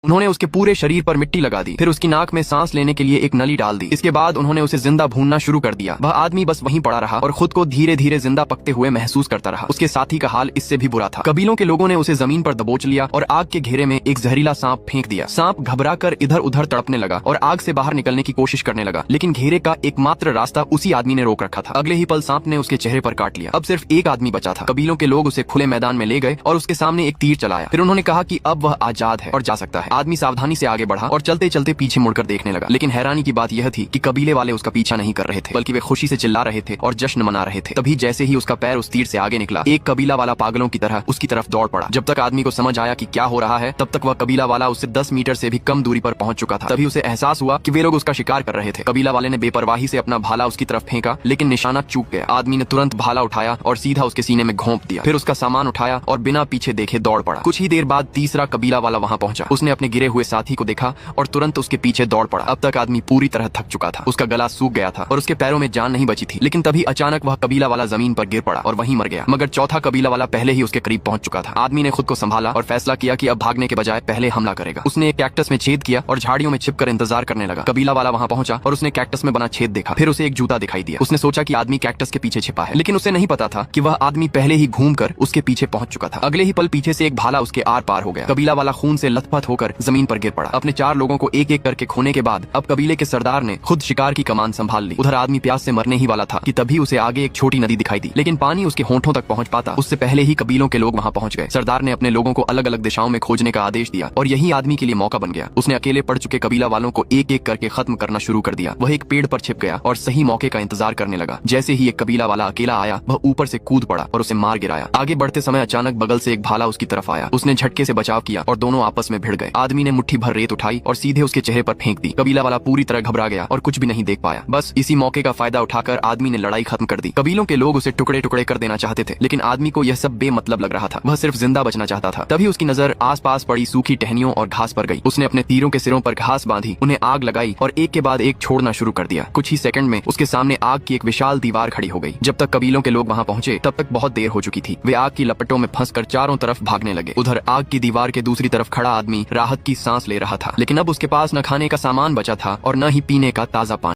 उन्होंने उसके पूरे शरीर पर मिट्टी लगा दी, फिर उसकी नाक में सांस लेने के लिए एक नली डाल दी। इसके बाद उन्होंने उसे जिंदा भूनना शुरू कर दिया। वह आदमी बस वहीं पड़ा रहा और खुद को धीरे धीरे जिंदा पकते हुए महसूस करता रहा। उसके साथी का हाल इससे भी बुरा था। कबीलों के लोगों ने उसे जमीन पर दबोच लिया और आग के घेरे में एक जहरीला सांप फेंक दिया। सांप घबराकर इधर उधर तड़पने लगा और आग से बाहर निकलने की कोशिश करने लगा, लेकिन घेरे का एकमात्र रास्ता उसी आदमी ने रोक रखा था। अगले ही पल सांप ने उसके चेहरे पर काट लिया। अब सिर्फ एक आदमी बचा था। कबीलों के लोग उसे खुले मैदान में ले गए और उसके सामने एक तीर चलाया। फिर उन्होंने कहा कि अब वह आजाद है और जा सकता है। आदमी सावधानी से आगे बढ़ा और चलते चलते पीछे मुड़कर देखने लगा, लेकिन हैरानी की बात यह थी कि कबीले वाले उसका पीछा नहीं कर रहे थे, बल्कि वे खुशी से चिल्ला रहे थे और जश्न मना रहे थे। तभी जैसे ही उसका पैर उस तीर से आगे निकला, एक कबीला वाला पागलों की तरह उसकी तरफ दौड़ पड़ा। जब तक आदमी को समझ आया कि क्या हो रहा है, तब तक वह कबीला वाला उससे 10 मीटर से भी कम दूरी पर पहुंच चुका था। तभी उसे एहसास हुआ कि वे लोग उसका शिकार कर रहे थे। कबीला वाले ने बेपरवाही से अपना भाला उसकी तरफ फेंका, लेकिन निशाना चूक गया। आदमी ने तुरंत भाला उठाया और सीधा उसके सीने में घोंप दिया। फिर उसका सामान उठाया और बिना पीछे देखे दौड़ पड़ा। कुछ ही देर बाद तीसरा कबीला वाला वहां पहुंचा। उसने अपने गिरे हुए साथी को देखा और तुरंत उसके पीछे दौड़ पड़ा। अब तक आदमी पूरी तरह थक चुका था। उसका गला सूख गया था और उसके पैरों में जान नहीं बची थी। लेकिन तभी अचानक वह कबीला वाला जमीन पर गिर पड़ा और वहीं मर गया। मगर चौथा कबीला वाला पहले ही उसके करीब पहुंच चुका था। आदमी ने खुद को संभाला और फैसला किया कि अब भागने के बजाय पहले हमला करेगा। उसने एक कैक्टस में छेद किया और झाड़ियों में छिपकर इंतजार करने लगा। कबीला वाला वहां पहुंचा और उसने कैक्टस में बना छेद देखा। फिर उसे एक जूता दिखाई दिया। उसने सोचा कि आदमी कैक्टस के पीछे छिपा है, लेकिन उसे नहीं पता था कि वह आदमी पहले ही घूमकर उसके पीछे पहुंच चुका था। अगले ही पल पीछे से एक भाला उसके आर पार हो गया। कबीला वाला खून से लथपथ होकर जमीन पर गिर पड़ा। अपने 4 लोगों को एक एक करके खोने के बाद अब कबीले के सरदार ने खुद शिकार की कमान संभाल ली। उधर आदमी प्यास से मरने ही वाला था कि तभी उसे आगे एक छोटी नदी दिखाई दी, लेकिन पानी उसके होंठों तक पहुंच पाता उससे पहले ही कबीलों के लोग वहां पहुंच गए। सरदार ने अपने लोगों को अलग अलग दिशाओं में खोजने का आदेश दिया और यही आदमी के लिए मौका बन गया। उसने अकेले पड़ चुके कबीला वालों को एक एक करके खत्म करना शुरू कर दिया। वह एक पेड़ पर छिप गया और सही मौके का इंतजार करने लगा। जैसे ही एक कबीला वाला अकेला आया, वह ऊपर से कूद पड़ा और उसे मार गिराया। आगे बढ़ते समय अचानक बगल से एक भाला उसकी तरफ आया। उसने झटके से बचाव किया और दोनों आपस में भिड़ गए। आदमी ने मुट्ठी भर रेत उठाई और सीधे उसके चेहरे पर फेंक दी। कबीला वाला पूरी तरह घबरा गया और कुछ भी नहीं देख पाया। बस इसी मौके का फायदा उठाकर आदमी ने लड़ाई खत्म कर दी। कबीलों के लोग उसे टुकड़े टुकड़े कर देना चाहते थे, लेकिन आदमी को यह सब बेमतलब लग रहा था। वह सिर्फ जिंदा बचना चाहता था। तभी उसकी नजर आसपास पड़ी सूखी टहनियों और घास पर गई। उसने अपने तीरों के सिरों पर घास बांधी, उन्हें आग लगाई और एक के बाद एक छोड़ना शुरू कर दिया। कुछ ही सेकंड में उसके सामने आग की एक विशाल दीवार खड़ी हो गई। जब तक कबीलों के लोग वहां पहुंचे, तब तक बहुत देर हो चुकी थी। वे आग की लपटों में फंसकर चारों तरफ भागने लगे। उधर आग की दीवार के दूसरी तरफ खड़ा आदमी राहत की सांस ले रहा था, लेकिन अब उसके पास न खाने का सामान बचा था और न ही पीने का ताजा पानी।